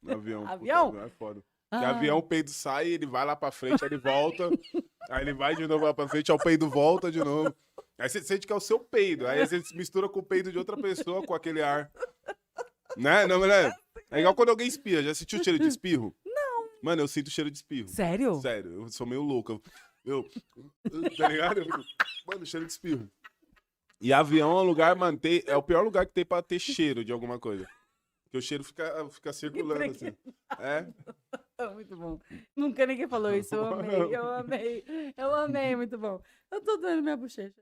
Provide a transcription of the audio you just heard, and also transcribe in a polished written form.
No avião. Avião? Puta, avião é foda. Porque Ah, avião, o peido sai, ele vai lá pra frente, aí ele volta. Aí ele vai de novo lá pra frente, aí o peido volta de novo. Aí você sente que é o seu peido. Aí você se mistura com o peido de outra pessoa com aquele ar. Né? Não, né? É igual quando alguém espirra. Já sentiu o cheiro de espirro? Mano, eu sinto o cheiro de espirro. sério? Sério, eu sou meio louco. Tá ligado? Eu fico, mano, cheiro de espirro. E avião é um lugar, mano, é o pior lugar que tem pra ter cheiro de alguma coisa. Porque o cheiro fica circulando assim. É. Muito bom. Nunca ninguém falou isso. Eu amei, eu amei. Eu amei, muito bom. Eu tô doendo minha bochecha.